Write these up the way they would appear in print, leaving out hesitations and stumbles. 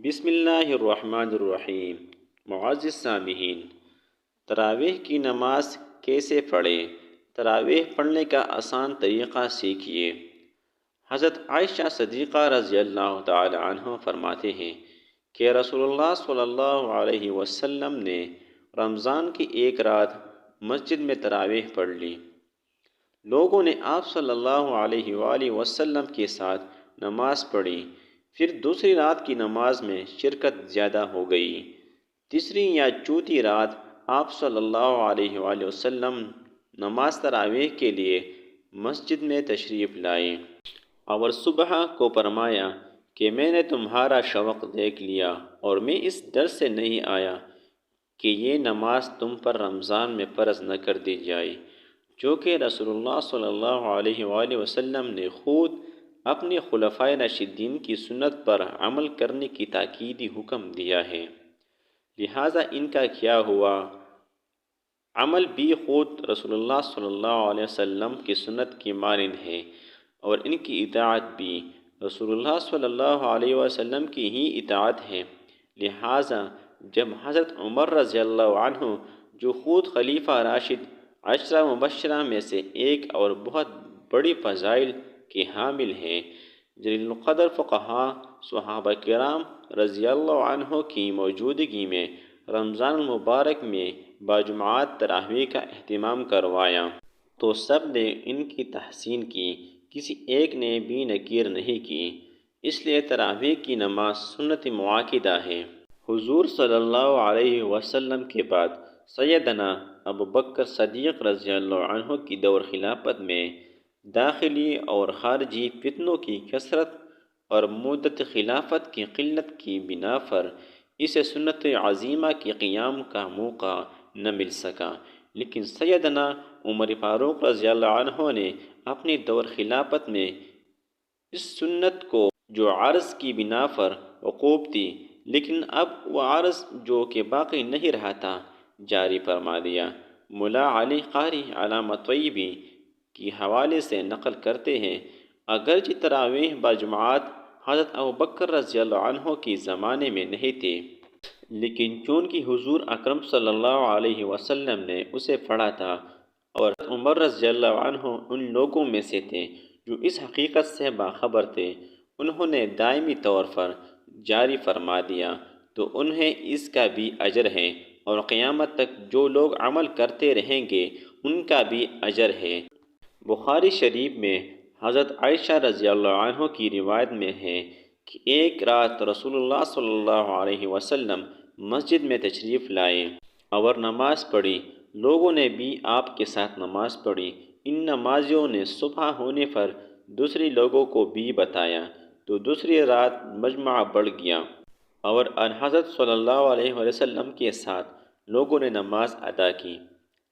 بسم اللہ الرحمن الرحیم۔ معزز سامعین، تراویح کی نماز کیسے پڑھیں؟ تراویح پڑھنے کا آسان طریقہ سیکھیے۔ حضرت عائشہ صدیقہ رضی اللہ تعالی عنہ فرماتے ہیں کہ رسول اللہ صلی اللہ علیہ وسلم نے رمضان کی ایک رات مسجد میں تراویح پڑھ لی۔ لوگوں نے آپ صلی اللہ علیہ وآلہ وسلم کے ساتھ نماز پڑھی۔ پھر دوسری رات کی نماز میں شرکت زیادہ ہو گئی۔ تیسری یا چوتھی رات آپ صلی اللہ علیہ وآلہ وسلم نماز تراویح کے لیے مسجد میں تشریف لائے اور صبح کو فرمایا کہ میں نے تمہارا شوق دیکھ لیا اور میں اس ڈر سے نہیں آیا کہ یہ نماز تم پر رمضان میں فرض نہ کر دی جائے، جو کہ رسول اللہ صلی اللہ علیہ وآلہ وسلم نے خود اپنے خلفائے راشدین کی سنت پر عمل کرنے کی تاکیدی حکم دیا ہے۔ لہٰذا ان کا کیا ہوا عمل بھی خود رسول اللہ صلی اللہ علیہ وسلم کی سنت کی مانند ہے، اور ان کی اطاعت بھی رسول اللہ صلی اللہ علیہ وسلم کی ہی اطاعت ہے۔ لہٰذا جب حضرت عمر رضی اللہ عنہ، جو خود خلیفہ راشد 10 مبشرہ میں سے ایک اور بہت بڑی فضائل کے حامل ہیں، جلیل القدر فقہا صحابہ کرام رضی اللہ عنہ کی موجودگی میں رمضان المبارک میں باجماعت تراویح کا اہتمام کروایا تو سب نے ان کی تحسین کی، کسی ایک نے بھی نکیر نہیں کی۔ اس لیے تراویح کی نماز سنت مؤکدہ ہے۔ حضور صلی اللہ علیہ وسلم کے بعد سیدنا ابوبکر صدیق رضی اللہ عنہ کی دور خلافت میں داخلی اور خارجی فتنوں کی کثرت اور مدت خلافت کی قلت کی بنا پر اسے سنت عظیمہ کے قیام کا موقع نہ مل سکا، لیکن سیدنا عمر فاروق رضی اللہ عنہ نے اپنی دور خلافت میں اس سنت کو جو عرض کی بنا پر وقوف دی، لیکن اب وہ عرض جو کہ باقی نہیں رہا تھا جاری فرما دیا۔ ملا علی قاری علامہ طیبی کی حوالے سے نقل کرتے ہیں، اگرچہ تراویح باجماعت حضرت ابوبکر رضی اللہ عنہ کے زمانے میں نہیں تھے، لیکن چونکہ حضور اکرم صلی اللہ علیہ وسلم نے اسے پڑھا تھا اور حضرت عمر رضی اللہ عنہ ان لوگوں میں سے تھے جو اس حقیقت سے باخبر تھے، انہوں نے دائمی طور پر جاری فرما دیا، تو انہیں اس کا بھی اجر ہے، اور قیامت تک جو لوگ عمل کرتے رہیں گے ان کا بھی اجر ہے۔ بخاری شریف میں حضرت عائشہ رضی اللہ عنہ کی روایت میں ہے کہ ایک رات رسول اللہ صلی اللہ علیہ وسلم مسجد میں تشریف لائے اور نماز پڑھی، لوگوں نے بھی آپ کے ساتھ نماز پڑھی۔ ان نمازیوں نے صبح ہونے پر دوسرے لوگوں کو بھی بتایا، تو دوسری رات مجمع بڑھ گیا اور ان حضرت صلی اللہ علیہ وسلم کے ساتھ لوگوں نے نماز ادا کی۔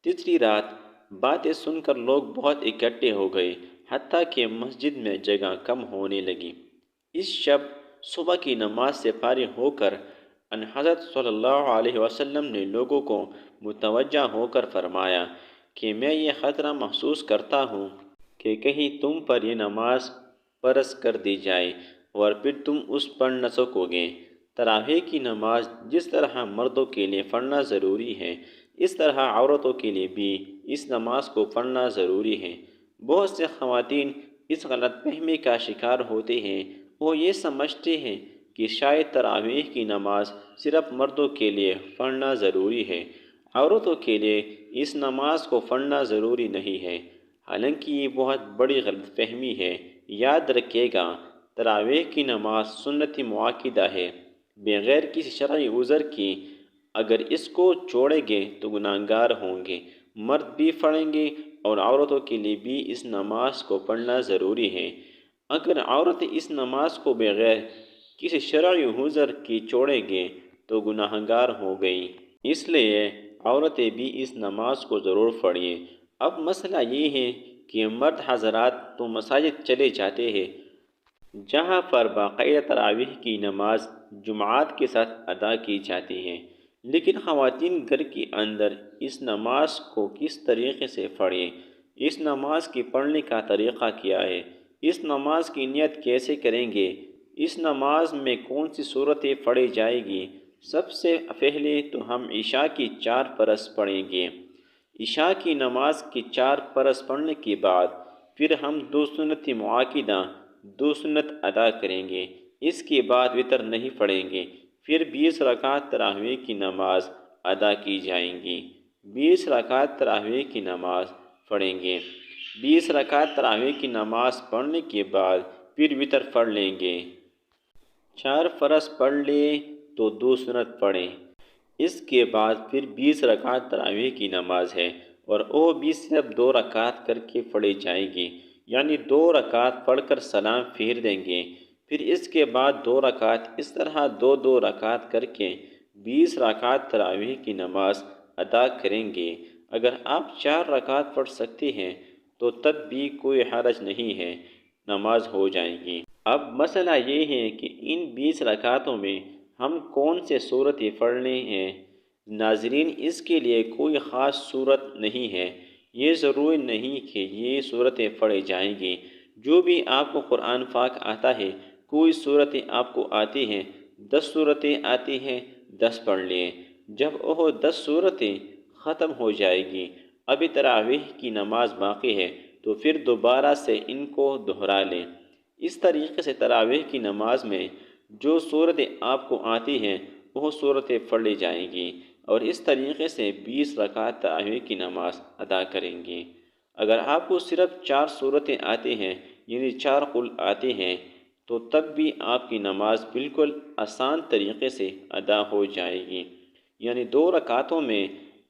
تیسری رات باتیں سن کر لوگ بہت اکٹھے ہو گئے، حتیٰ کہ مسجد میں جگہ کم ہونے لگی۔ اس شب صبح کی نماز سے فارغ ہو کر ان حضرت صلی اللہ علیہ وسلم نے لوگوں کو متوجہ ہو کر فرمایا کہ میں یہ خطرہ محسوس کرتا ہوں کہ کہیں تم پر یہ نماز فرض کر دی جائے اور پھر تم اس پڑھ نہ سکو گے۔ تراویح کی نماز جس طرح مردوں کے لیے پڑھنا ضروری ہے، اس طرح عورتوں کے لیے بھی اس نماز کو پڑھنا ضروری ہے۔ بہت سے خواتین اس غلط فہمی کا شکار ہوتے ہیں، وہ یہ سمجھتے ہیں کہ شاید تراویح کی نماز صرف مردوں کے لیے پڑھنا ضروری ہے، عورتوں کے لیے اس نماز کو پڑھنا ضروری نہیں ہے، حالانکہ یہ بہت بڑی غلط فہمی ہے۔ یاد رکھیے گا، تراویح کی نماز سنت مؤکدہ ہے، بغیر کسی شرعی عذر کی۔ اگر اس کو چھوڑیں گے تو گناہگار ہوں گے۔ مرد بھی پڑھیں گے اور عورتوں کے لیے بھی اس نماز کو پڑھنا ضروری ہے۔ اگر عورتیں اس نماز کو بغیر کسی شرعی عذر کی چھوڑیں گے تو گناہگار ہو گئیں۔ اس لیے عورتیں بھی اس نماز کو ضرور پڑھیں۔ اب مسئلہ یہ ہے کہ مرد حضرات تو مساجد چلے جاتے ہیں جہاں پر باقاعدہ تراویح کی نماز جماعت کے ساتھ ادا کی جاتی ہے، لیکن خواتین گھر کے اندر اس نماز کو کس طریقے سے پڑھیں؟ اس نماز کی پڑھنے کا طریقہ کیا ہے؟ اس نماز کی نیت کیسے کریں گے؟ اس نماز میں کون سی صورتیں پڑھی جائے گی؟ سب سے پہلے تو ہم عشاء کی 4 فرض پڑھیں گے۔ عشاء کی نماز کی 4 فرض پڑھنے کے بعد پھر ہم 2 سنت مؤکدہ 2 سنت ادا کریں گے۔ اس کے بعد وتر نہیں پڑھیں گے۔ پھر 20 رکعت تراویح کی نماز ادا کی جائیں گی۔ 20 رکعت تراویح کی نماز پڑھیں گے۔ 20 رکعت تراویح کی نماز پڑھنے کے بعد پھر وتر پڑھ لیں گے۔ 4 فرض پڑھ لیں تو 2 سنت پڑھیں۔ اس کے بعد پھر 20 رکعت تراویح کی نماز ہے اور وہ بھی صرف 2 رکعت کر کے پڑھی جائے گی، یعنی 2 رکعت پڑھ کر سلام پھیر دیں گے۔ پھر اس کے بعد 2 رکعت اس طرح 2 رکعت کر کے 20 رکعت تراویح کی نماز ادا کریں گے۔ اگر آپ 4 رکعت پڑھ سکتے ہیں تو تب بھی کوئی حرج نہیں ہے، نماز ہو جائے گی۔ اب مسئلہ یہ ہے کہ ان 20 رکعتوں میں ہم کون سے صورتیں پڑھنے ہیں؟ ناظرین، اس کے لیے کوئی خاص صورت نہیں ہے۔ یہ ضروری نہیں کہ یہ صورتیں پڑھی جائیں گی۔ جو بھی آپ کو قرآن پاک آتا ہے، کوئی صورتیں آپ کو آتی ہیں، 10 صورتیں آتی ہیں، 10 پڑھ لیں۔ جب وہ 10 صورتیں ختم ہو جائے گی، ابھی تراویح کی نماز باقی ہے، تو پھر دوبارہ سے ان کو دہرا لیں۔ اس طریقے سے تراویح کی نماز میں جو صورتیں آپ کو آتی ہیں وہ صورتیں پڑھ لی جائیں گی اور اس طریقے سے 20 رکعت تراویح کی نماز ادا کریں گے۔ اگر آپ کو صرف 4 صورتیں آتی ہیں، یعنی 4 قل آتے ہیں، تو تب بھی آپ کی نماز بالکل آسان طریقے سے ادا ہو جائے گی۔ یعنی 2 رکعتوں میں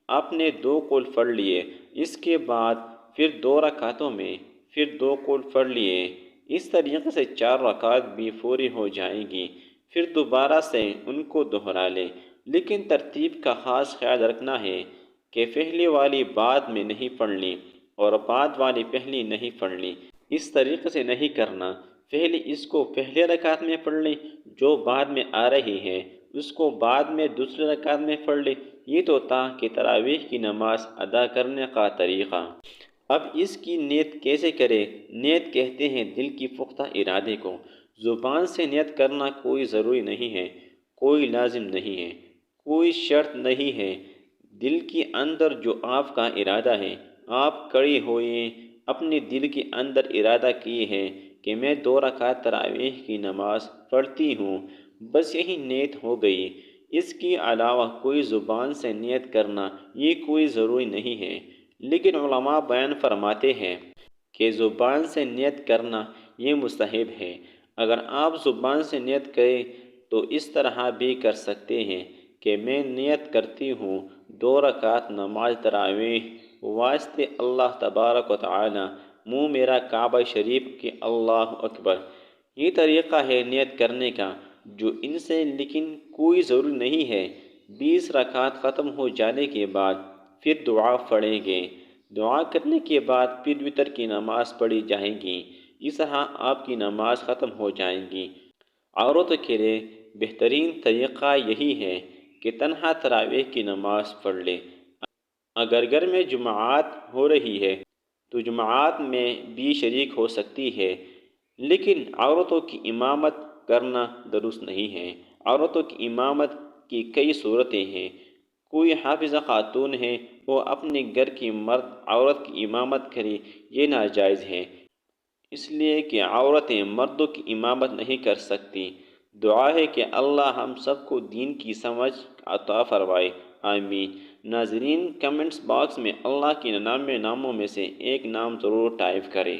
آپ نے 2 قل پڑھ لیے، اس کے بعد پھر 2 رکعتوں میں پھر 2 قل پڑھ لیے۔ اس طریقے سے 4 رکعت بھی پوری ہو جائیں گی۔ پھر دوبارہ سے ان کو دہرا لیں، لیکن ترتیب کا خاص خیال رکھنا ہے کہ پہلے والی بعد میں نہیں پڑھنی اور بعد والی پہلی نہیں پڑھنی۔ اس طریقے سے نہیں کرنا، پہلے اس کو پہلے رکعت میں پڑھ لیں، جو بعد میں آ رہی ہے اس کو بعد میں دوسرے رکعت میں پڑھ لیں۔ یہ تو تھا کہ تراویح کی نماز ادا کرنے کا طریقہ۔ اب اس کی نیت کیسے کرے؟ نیت کہتے ہیں دل کی پختہ ارادے کو۔ زبان سے نیت کرنا کوئی ضروری نہیں ہے، کوئی لازم نہیں ہے، کوئی شرط نہیں ہے۔ دل کے اندر جو آپ کا ارادہ ہے، آپ کھڑے ہوئے اپنے دل کے اندر ارادہ کیے ہیں کہ میں 2 رکعت تراویح کی نماز پڑھتی ہوں، بس یہی نیت ہو گئی۔ اس کے علاوہ کوئی زبان سے نیت کرنا یہ کوئی ضروری نہیں ہے، لیکن علماء بیان فرماتے ہیں کہ زبان سے نیت کرنا یہ مستحب ہے۔ اگر آپ زبان سے نیت کریں تو اس طرح بھی کر سکتے ہیں کہ میں نیت کرتی ہوں 2 رکعت نماز تراویح واسطے اللہ تبارک و تعالی، منہ میرا کعبہ شریف کے اللہ اکبر۔ یہ طریقہ ہے نیت کرنے کا جو ان سے، لیکن کوئی ضروری نہیں ہے۔ 20 رکعت ختم ہو جانے کے بعد پھر دعا پڑھیں گے۔ دعا کرنے کے بعد پھر وتر کی نماز پڑھی جائے گی۔ اس طرح آپ کی نماز ختم ہو جائیں گی۔ عورتوں کے لیے بہترین طریقہ یہی ہے کہ تنہا تراویح کی نماز پڑھ لے۔ اگر گھر میں جماعت ہو رہی ہے تو جماعت میں بھی شریک ہو سکتی ہے، لیکن عورتوں کی امامت کرنا درست نہیں ہے۔ عورتوں کی امامت کی کئی صورتیں ہیں۔ کوئی حافظہ خاتون ہے، وہ اپنے گھر کی مرد عورت کی امامت کرے، یہ ناجائز ہے، اس لیے کہ عورتیں مردوں کی امامت نہیں کر سکتی۔ دعا ہے کہ اللہ ہم سب کو دین کی سمجھ عطا فرمائے، آمین۔ ناظرین، کمنٹس باکس میں اللہ کے 99 ناموں میں سے ایک نام ضرور ٹائپ کریں۔